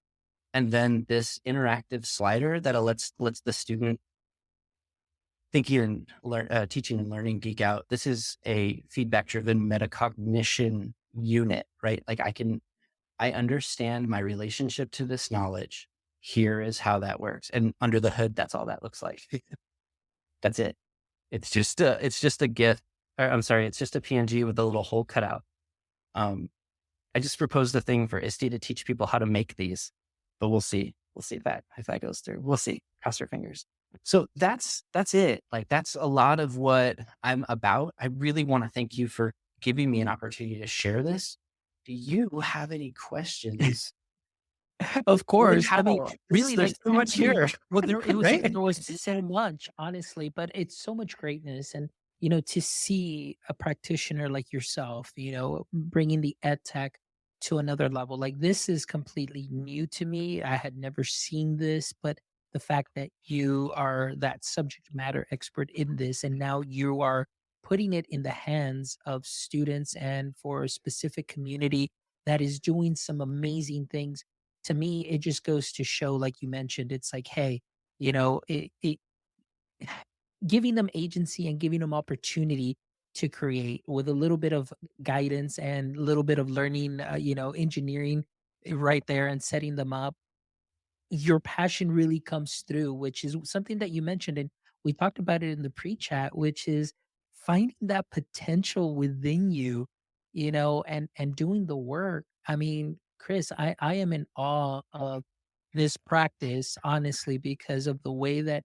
And then this interactive slider that lets the student teaching and learning geek out. This is a feedback-driven metacognition unit, right? Like I understand my relationship to this knowledge. Here is how that works. And under the hood, that's all that looks like. That's it. It's just a GIF. I'm sorry. It's just a PNG with a little hole cut out. I just proposed a thing for ISTE to teach people how to make these, but we'll see. We'll see if that goes through. We'll see. Cross our fingers. So that's it. Like that's a lot of what I'm about. I really want to thank you for giving me an opportunity to share this. Do you have any questions? Of course. I mean, really, there's like so much here. well, there Right? was so much, honestly, but it's so much greatness, and to see a practitioner like yourself, bringing the ed tech to another level. Like this is completely new to me. I had never seen this, but the fact that you are that subject matter expert in this, and now you are putting it in the hands of students and for a specific community that is doing some amazing things. To me, it just goes to show, like you mentioned, it's like, hey, it giving them agency and giving them opportunity to create with a little bit of guidance and a little bit of learning, engineering right there and setting them up. Your passion really comes through, which is something that you mentioned. And we talked about it in the pre chat, which is finding that potential within you and doing the work. I mean, Chris, I am in awe of this practice, honestly, because of the way that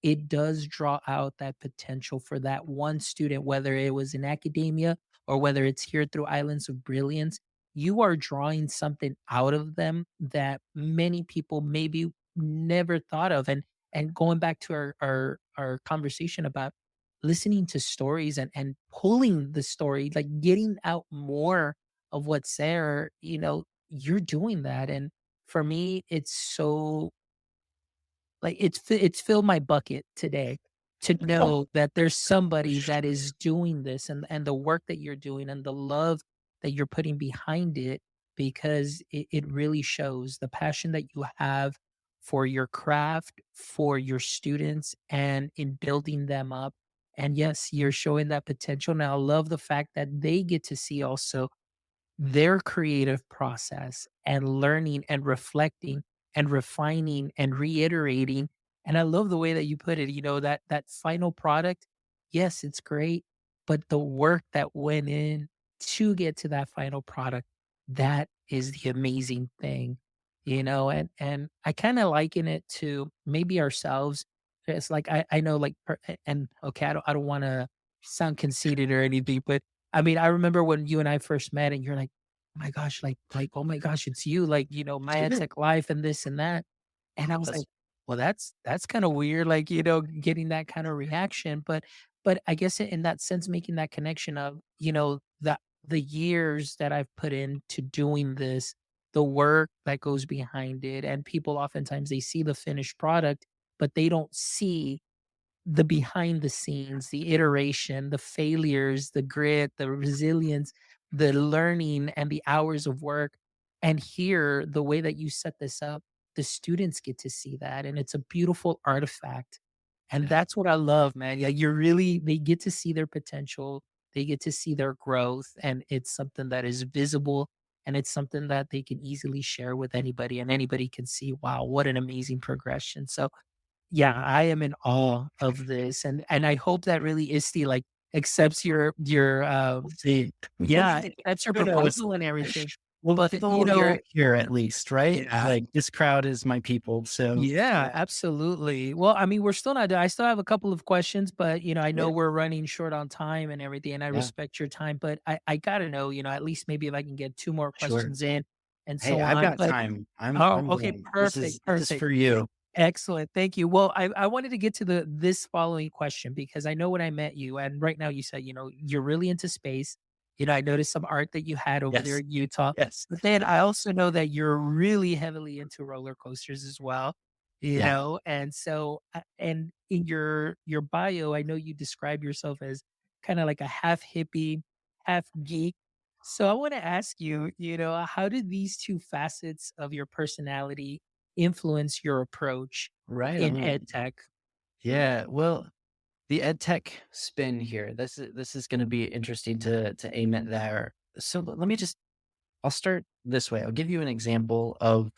it does draw out that potential for that one student, whether it was in academia or whether it's here through Islands of Brilliance. You are drawing something out of them that many people maybe never thought of. And going back to our conversation about listening to stories and pulling the story, like getting out more of what's there, you're doing that. And for me, it's so like it's filled my bucket today to know that there's somebody that is doing this, and the work that you're doing and the love that you're putting behind it, because it really shows the passion that you have for your craft, for your students, and in building them up. And yes, you're showing that potential. Now, I love the fact that they get to see also their creative process and learning and reflecting and refining and reiterating. And I love the way that you put it, that final product, yes, it's great, but the work that went in to get to that final product, that is the amazing thing. And I kind of liken it to maybe ourselves. It's like I know, like and okay, I don't want to sound conceited or anything, but I mean, I remember when you and I first met and you're like, "Oh my gosh, like, oh my gosh, it's you, like, my ed tech life and this and that." And I was like, That's "Well, that's kind of weird," like, getting that kind of reaction. But I guess in that sense, making that connection of, the years that I've put into doing this, the work that goes behind it, and people oftentimes they see the finished product, but they don't see the behind the scenes, the iteration, the failures, the grit, the resilience, the learning, and the hours of work. And here, the way that you set this up, the students get to see that. And it's a beautiful artifact. And yeah, that's what I love, man. Yeah, they get to see their potential, they get to see their growth. And it's something that is visible. And it's something that they can easily share with anybody, and anybody can see, wow, what an amazing progression. So, yeah, I am in awe of this, and I hope that really Isti, like, accepts see. yeah, accepts your Who knows? proposal and everything. Well, But, people will hear it here at least, right? yeah. Like this crowd is my people. So Yeah, yeah, absolutely. Well, I mean, we're still not done. I still have a couple of questions, but, I know yeah, we're running short on time and everything, and I yeah, respect your time, but I gotta know, at least maybe if I can get 2 more sure. questions in and Hey, so I've on. got But time. I'm oh, I'm okay, game. perfect, This is perfect. for you. Excellent. Thank you. Well, I wanted to get to this following question, because I know when I met you, and right now you said, you're really into space. I noticed some art that you had over there Yes, in Utah. yes, But then I also know that you're really heavily into roller coasters as well. yeah, And so and in your bio, I know you describe yourself as kind of like a half hippie, half geek. So I want to ask you, how did these two facets of your personality influence your approach right in on. ed tech? Yeah, well, the ed tech spin here. This is going to be interesting to aim at there. So let me just. I'll start this way. I'll give you an example of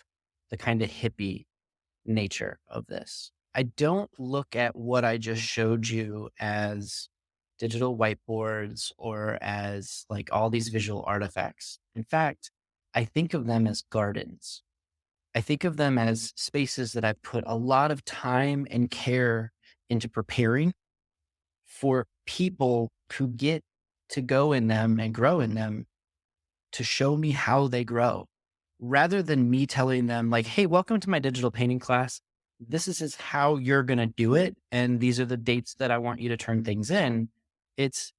the kind of hippie nature of this. I don't look at what I just showed you as digital whiteboards or as like all these visual artifacts. In fact, I think of them as gardens. I think of them as spaces that I've put a lot of time and care into preparing for people who get to go in them and grow in them to show me how they grow rather than me telling them like, hey, welcome to my digital painting class. This is how you're going to do it. And these are the dates that I want you to turn things in. It's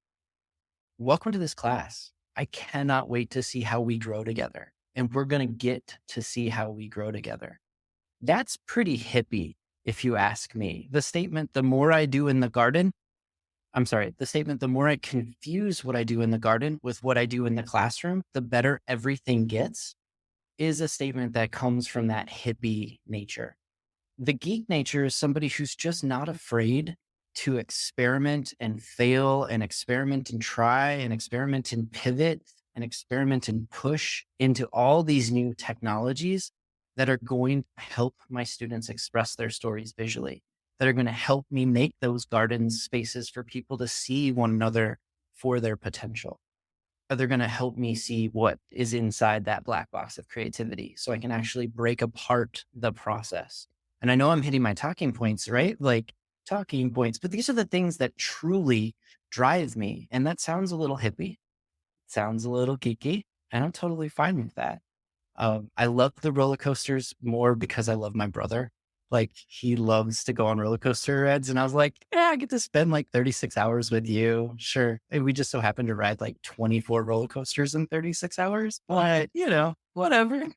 welcome to this class. I cannot wait to see how we grow together. And we're going to get to see how we grow together. That's pretty hippie, if you ask me. The statement, the more I do in the garden, the statement, the more I confuse what I do in the garden with what I do in the classroom, the better everything gets, is a statement that comes from that hippie nature. The geek nature is somebody who's just not afraid to experiment and fail and experiment and try and experiment and pivot and experiment and push into all these new technologies that are going to help my students express their stories visually, that are going to help me make those garden spaces for people to see one another for their potential. they're going to help me see what is inside that black box of creativity so I can actually break apart the process. And I know I'm hitting my talking points, right? Like talking points, but these are the things that truly drive me. And that sounds a little hippie, sounds a little geeky, and I'm totally fine with that. I love the roller coasters more because I love my brother. Like he loves to go on roller coaster rides. And I was like, yeah, I get to spend like 36 hours with you. Sure. And we just so happen to ride like 24 roller coasters in 36 hours. But, whatever.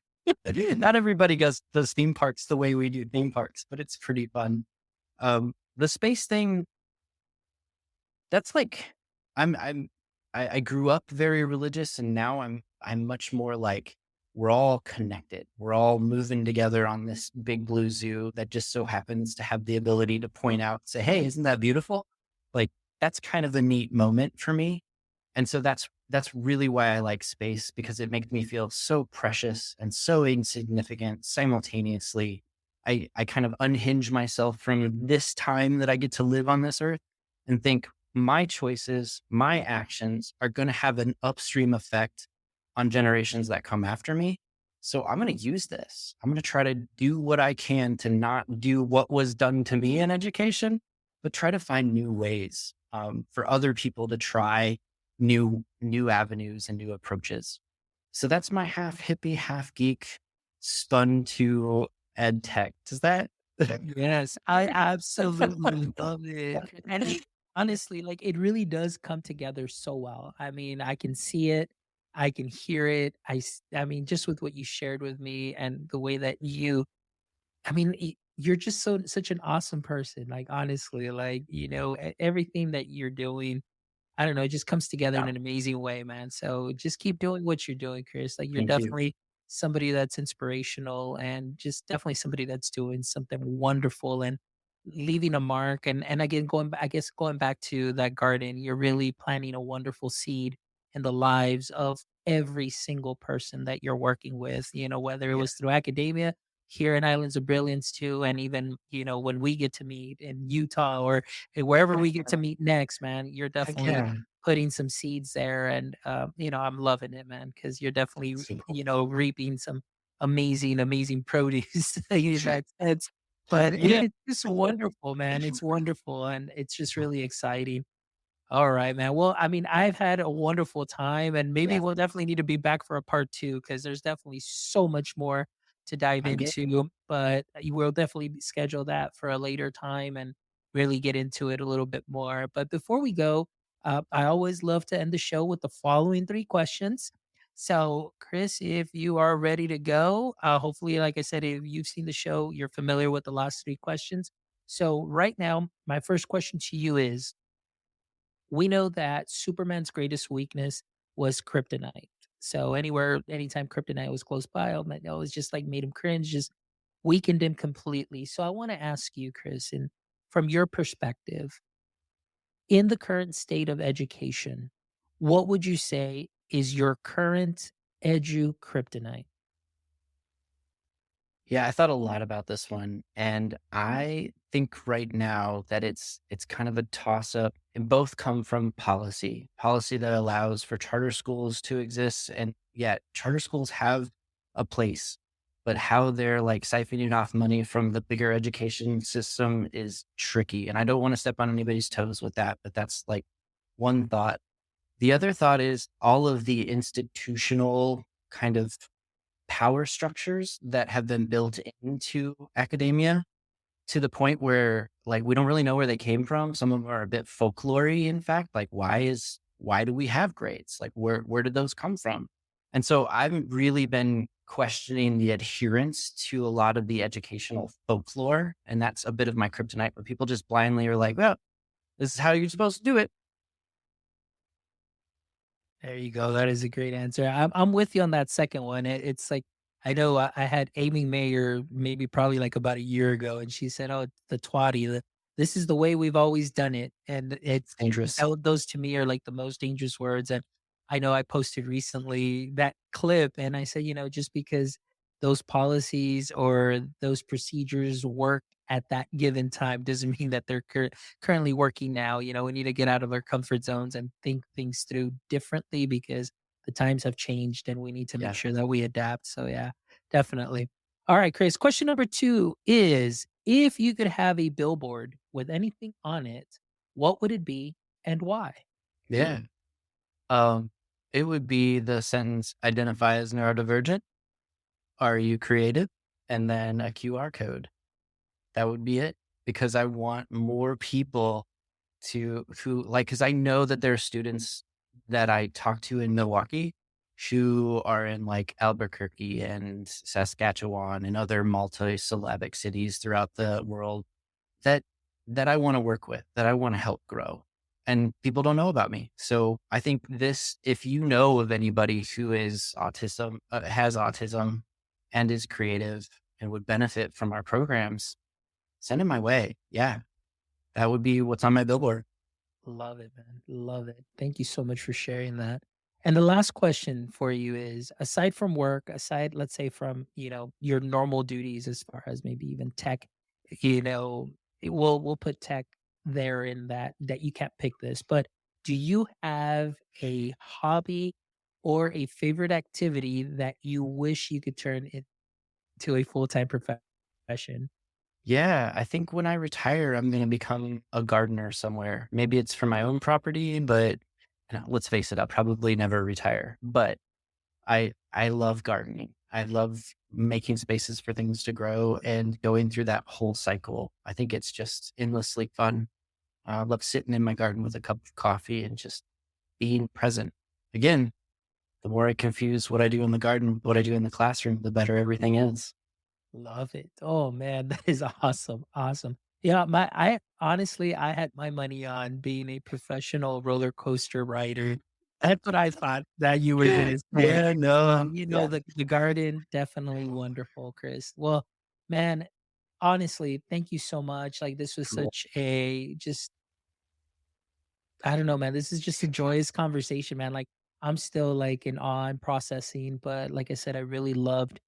Not everybody does theme parks the way we do theme parks, but it's pretty fun. The space thing, that's like, I grew up very religious and now I'm much more like, we're all connected. We're all moving together on this big blue zoo that just so happens to have the ability to point out, say, hey, isn't that beautiful? Like that's kind of a neat moment for me. And so that's really why I like space, because it makes me feel so precious and so insignificant simultaneously. I kind of unhinge myself from this time that I get to live on this earth and think my choices, my actions are going to have an upstream effect on generations that come after me. So I'm going to use this. I'm going to try to do what I can to not do what was done to me in education, but try to find new ways for other people to try new avenues and new approaches. So that's my half hippie, half geek spun to ed tech. Does that? Yes, I absolutely love it. And honestly, like it really does come together so well. I mean, I can see it, I can hear it. I mean, just with what you shared with me and the way that I mean, you're just such an awesome person. Like honestly, like everything that you're doing, I don't know, it just comes together in Yeah. an amazing way, man. So just keep doing what you're doing, Chris. Like you're Thank you. definitely somebody that's inspirational and just definitely somebody that's doing something wonderful and leaving a mark. And again, I guess going back to that garden, you're really planting a wonderful seed in the lives of every single person that you're working with, whether it Yeah. was through academia here in Islands of Brilliance too, and even, when we get to meet in Utah or wherever we get to meet next, man, you're Heck definitely yeah. putting some seeds there. And, I'm loving it, man, because you're definitely, Super. reaping some amazing, amazing produce. That's, but Yeah. it's just wonderful, man. It's wonderful. And it's just really exciting. All right, man. Well, I mean, I've had a wonderful time, and maybe Yeah. we'll definitely need to be back for a part two because there's definitely so much more to dive I'm game. into. But you will definitely schedule that for a later time and really get into it a little bit more. But before we go, I always love to end the show with the following three questions. So, Chris, if you are ready to go, hopefully, like I said, if you've seen the show, you're familiar with the last three questions. So, right now, my first question to you is, we know that Superman's greatest weakness was kryptonite. So anytime kryptonite was close by, it was just like made him cringe, just weakened him completely. So I want to ask you, Chris, and from your perspective, in the current state of education, what would you say is your current edu kryptonite? Yeah, I thought a lot about this one, and I think right now that it's kind of a toss up. And both come from policy that allows for charter schools to exist, and yet charter schools have a place, but how they're like siphoning off money from the bigger education system is tricky. And I don't want to step on anybody's toes with that, but that's like one thought. The other thought is all of the institutional kind of power structures that have been built into academia to the point where like we don't really know where they came from. Some of them are a bit folklore in fact, like why do we have grades? Like where did those come from? And so I've really been questioning the adherence to a lot of the educational folklore. And that's a bit of my kryptonite where people just blindly are like, well, this is how you're supposed to do it. There you go. That is a great answer. I'm with you on that second one. It's like I know I had Amy Mayer maybe probably like about a year ago, and she said, "Oh, the twatty, this is the way we've always done it," and It's dangerous. those to me are like the most dangerous words. And I know I posted recently that clip, and I said, just because those policies or those procedures work at that given time doesn't mean that they're currently working now. We need to get out of our comfort zones and think things through differently because the times have changed and we need to make Yeah. sure that we adapt. So yeah, definitely. All right, Chris, question number 2 is, if you could have a billboard with anything on it, what would it be and why? Yeah. Um, it would be the sentence, identify as neurodivergent. Are you creative? And then a QR code. That would be it, because I want more people who like, because I know that there are students that I talk to in Milwaukee who are in like Albuquerque and Saskatchewan and other multi-syllabic cities throughout the world that I want to work with, that I want to help grow. And people don't know about me. So I think this, if you know of anybody who is has autism and is creative and would benefit from our programs, send it my way. Yeah. That would be what's on my billboard. Love it, man. Love it. Thank you so much for sharing that. And the last question for you is, aside from work, aside, let's say from, your normal duties as far as maybe even tech, you know, we'll put tech there in that you can't pick this, but do you have a hobby or a favorite activity that you wish you could turn into a full-time profession? Yeah, I think when I retire, I'm going to become a gardener somewhere. Maybe it's for my own property, but let's face it, I'll probably never retire. But I love gardening. I love making spaces for things to grow and going through that whole cycle. I think it's just endlessly fun. I love sitting in my garden with a cup of coffee and just being present. Again, the more I confuse what I do in the garden with what I do in the classroom, the better everything is. Love it. Oh man, that is awesome. Awesome. Yeah, I honestly I had my money on being a professional roller coaster rider. That's what I thought that you were gonna say. Yeah, no, yeah, The garden, definitely wonderful, Chris. Well, man, honestly, thank you so much. Like this was cool. such a just I don't know, man. This is just a joyous conversation, man. Like I'm still like in awe and processing, but like I said, I really loved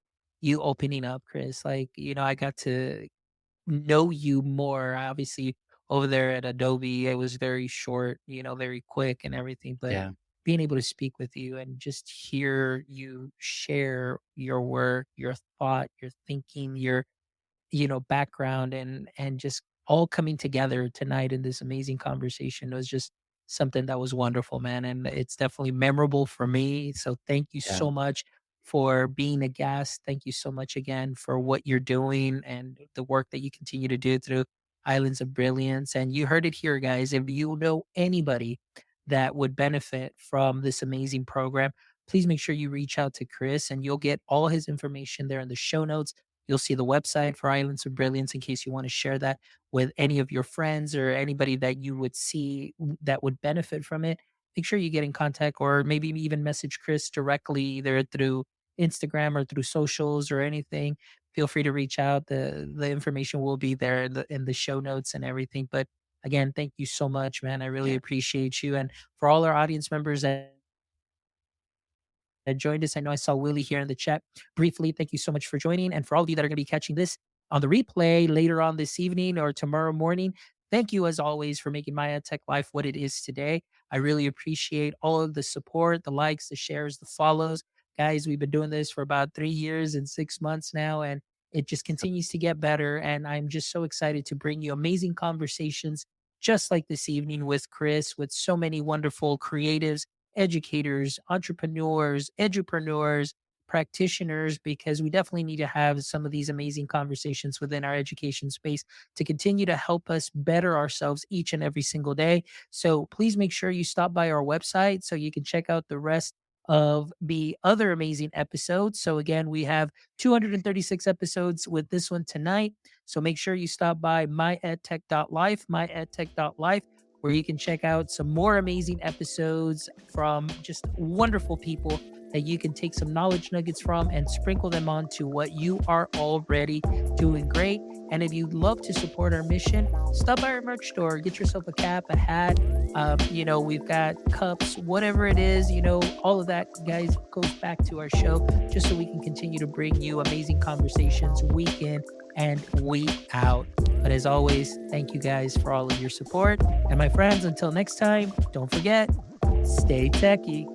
you opening up, Chris. Like, I got to know you more. Obviously, over there at Adobe, it was very short, very quick and everything. But Yeah, being able to speak with you and just hear you share your work, your thought, your thinking, your background and just all coming together tonight in this amazing conversation was just something that was wonderful, man. And it's definitely memorable for me. So thank you yeah, so much for being a guest. Thank you so much again for what you're doing and the work that you continue to do through Islands of Brilliance. And you heard it here, guys. If you know anybody that would benefit from this amazing program, please make sure you reach out to Chris and you'll get all his information there in the show notes. You'll see the website for Islands of Brilliance in case you want to share that with any of your friends or anybody that you would see that would benefit from it. Make sure you get in contact or maybe even message Chris directly either through Instagram or through socials or anything. Feel free to reach out. The information will be there in the show notes and everything. But again, thank you so much, man. I really yeah. appreciate you. And for all our audience members that joined us. I know I saw Willie here in the chat briefly. Thank you so much for joining. And for all of you that are going to be catching this on the replay later on this evening or tomorrow morning, thank you as always for making my EdTech life what it is today. I really appreciate all of the support, the likes, the shares, the follows. Guys, we've been doing this for about 3 years and 6 months now, and it just continues to get better. And I'm just so excited to bring you amazing conversations just like this evening with Chris, with so many wonderful creatives, educators, entrepreneurs, edupreneurs, practitioners, because we definitely need to have some of these amazing conversations within our education space to continue to help us better ourselves each and every single day. So please make sure you stop by our website so you can check out the rest of the other amazing episodes. So again, we have 236 episodes with this one tonight. So make sure you stop by myedtech.life, where you can check out some more amazing episodes from just wonderful people that you can take some knowledge nuggets from and sprinkle them onto what you are already doing great. And if you'd love to support our mission, stop by our merch store, get yourself a cap, a hat. We've got cups, whatever it is, all of that, guys, goes back to our show just so we can continue to bring you amazing conversations week in and week out. But as always, thank you guys for all of your support. And my friends, until next time, don't forget, stay techie.